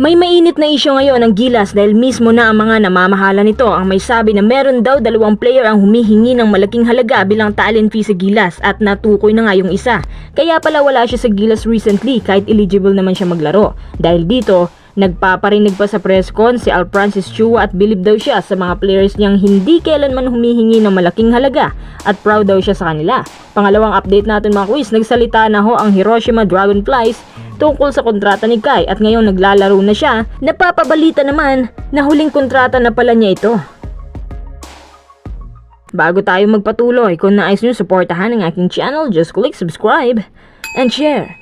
May mainit na isyu ngayon ng Gilas dahil mismo na ang mga namamahala nito ang may sabi na meron daw 2 player ang humihingi ng malaking halaga bilang talent fee sa Gilas at natukoy na nga yung isa. Kaya pala wala siya sa Gilas recently kahit eligible naman siya maglaro. Dahil dito, nagpaparinig pa sa press con si Al Francis Chua at bilib daw siya sa mga players niyang hindi kailanman humihingi ng malaking halaga at proud daw siya sa kanila. Pangalawang update natin mga quiz, nagsalita na ho ang Hiroshima Dragonflies tungkol sa kontrata ni Kai at ngayon naglalaro na siya. Napapabalita naman na huling kontrata na pala niya ito. Bago tayo magpatuloy, kung nais nyo suportahan ang aking channel, just click subscribe and share.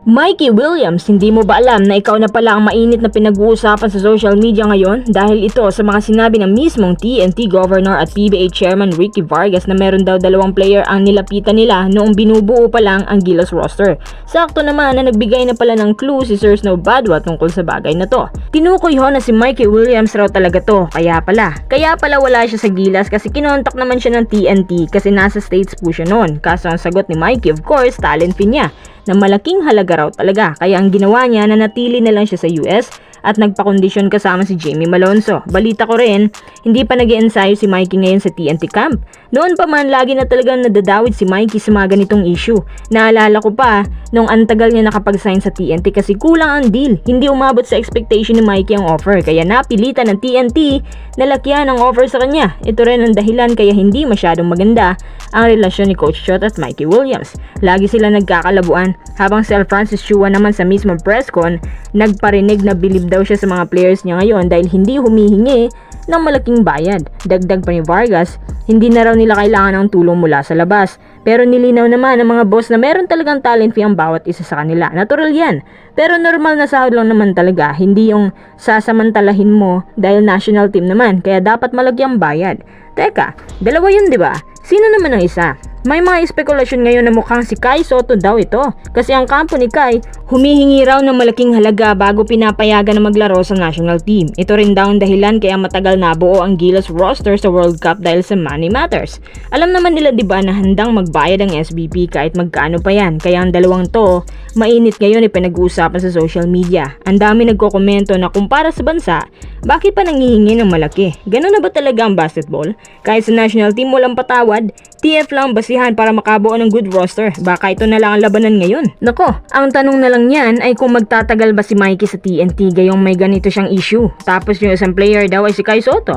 Mikey Williams, hindi mo ba alam na ikaw na pala ang mainit na pinag-uusapan sa social media ngayon? Dahil ito sa mga sinabi ng mismong TNT Governor at PBA Chairman Ricky Vargas na meron daw 2 player ang nilapitan nila noong binubuo pa lang ang Gilas roster. Sakto naman na nagbigay na pala ng clue si Sir Snow Badwa tungkol sa bagay na to. Tinukoy ho na si Mikey Williams raw talaga to, kaya pala wala siya sa Gilas kasi kinontak naman siya ng TNT kasi nasa States po siya noon. Kaso ang sagot ni Mikey, of course, talent fee niya na malaking halaga raw talaga, kaya ang ginawa niya na natili na lang siya sa US at nagpakondisyon kasama si Jamie Malonzo. Balita ko rin, hindi pa nag-i-ensayo si Mikey ngayon sa TNT camp. Noon pa man, lagi na talagang nadadawit si Mikey sa mga ganitong issue. Naalala ko pa, nung antagal niya nakapag-sign sa TNT kasi kulang ang deal. Hindi umabot sa expectation ni Mikey ang offer, kaya napilitan ng TNT na lakyan ang offer sa kanya. Ito rin ang dahilan kaya hindi masyadong maganda ang relasyon ni Coach Chot at Mikey Williams. Lagi sila nagkakalabuan, habang si Al Francis Chua naman sa mismong press con, nagparinig na bilib daw siya sa mga players niya ngayon dahil hindi humihingi ng malaking bayad. Dagdag pa ni Vargas, hindi na raw nila kailangan ng tulong mula sa labas. Pero nilinaw naman ng mga boss na meron talagang talent fee ang bawat isa sa kanila. Natural yan. Pero normal na sahod lang naman talaga, hindi yung sasamantalahin mo dahil national team naman, kaya dapat malaki ang bayad. Teka, 2 yun diba? Sino naman ang isa? May mga espekulasyon ngayon na mukhang si Kai Sotto daw ito kasi ang kampo ni Kai humihingi raw ng malaking halaga bago pinapayagan na maglaro sa national team. Ito rin daw ang dahilan kaya matagal nabuo ang Gilas roster sa World Cup dahil sa money matters. Alam naman nila diba na handang magbayad ang SBP kahit magkano pa yan, kaya ang dalawang to mainit ngayon pinag-uusapan sa social media. Ang dami nagkokomento na kung para sa bansa, bakit pa nangihingi ng malaki? Ganun na ba talaga ang basketball? Kahit sa national team walang patawad, TF lang basihan para makabuo ng good roster. Baka ito na lang ang labanan ngayon. Nako, ang tanong na lang yan ay kung magtatagal ba si Mikey sa TNT gayong may ganito siyang issue. Tapos yung isang player daw ay si Kai Sotto.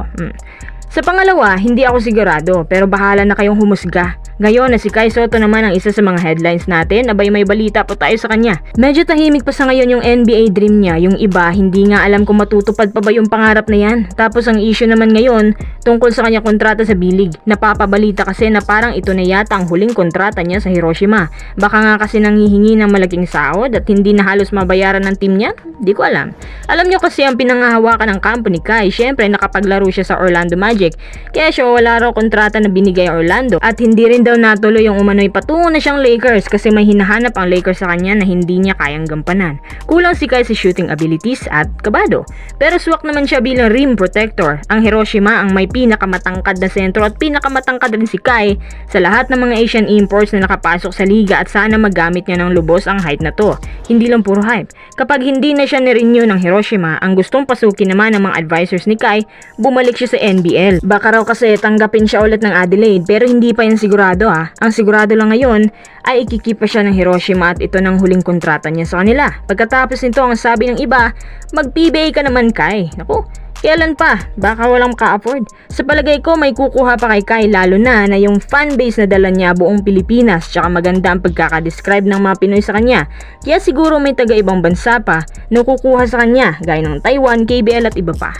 Sa pangalawa, hindi ako sigurado pero bahala na kayong humusga. Ngayon na si Kai Sotto naman ang isa sa mga headlines natin, abay may balita po tayo sa kanya. Medyo tahimik pa sa ngayon yung NBA dream niya, yung iba hindi nga alam kung matutupad pa ba yung pangarap na yan. Tapos ang issue naman ngayon tungkol sa kanya kontrata sa B-League. Napapabalita kasi na parang ito na yata ang huling kontrata niya sa Hiroshima. Baka nga kasi nanghihingi ng malaking sahod at hindi na halos mabayaran ng team niya? Di ko alam. Alam nyo kasi ang pinangahawakan ng kampo ni Kai, syempre nakapaglaro siya sa Orlando Magic. Kaya siya wala raw kontrata na binigay Orlando at hindi rin daw natuloy yung umano'y patungo na siyang Lakers kasi may hinahanap ang Lakers sa kanya na hindi niya kayang gampanan. Kulang si Kai sa shooting abilities at kabado. Pero swak naman siya bilang rim protector. Ang Hiroshima ang may pinakamatangkad na sentro at pinakamatangkad rin si Kai sa lahat ng mga Asian imports na nakapasok sa liga at sana magamit niya ng lubos ang height na to. Hindi lang puro hype. Kapag hindi na siya nirenew ng Hiroshima, ang gustong pasukin naman ng mga advisors ni Kai, bumalik siya sa NBL. Baka raw kasi tanggapin siya ulit ng Adelaide pero hindi pa yan sigurado ha. Ang sigurado lang ngayon ay ikikip pa siya ng Hiroshima at ito ng huling kontrata niya sa kanila. Pagkatapos nito ang sabi ng iba, mag-PBA ka naman Kai. Naku, kailan pa? Baka walang ka-afford. Sa palagay ko may kukuha pa kay Kai lalo na yung fanbase na dala niya buong Pilipinas tsaka maganda ang pagkakadescribe ng mga Pinoy sa kanya. Kaya siguro may taga-ibang bansa pa na kukuha sa kanya gaya ng Taiwan, KBL at iba pa.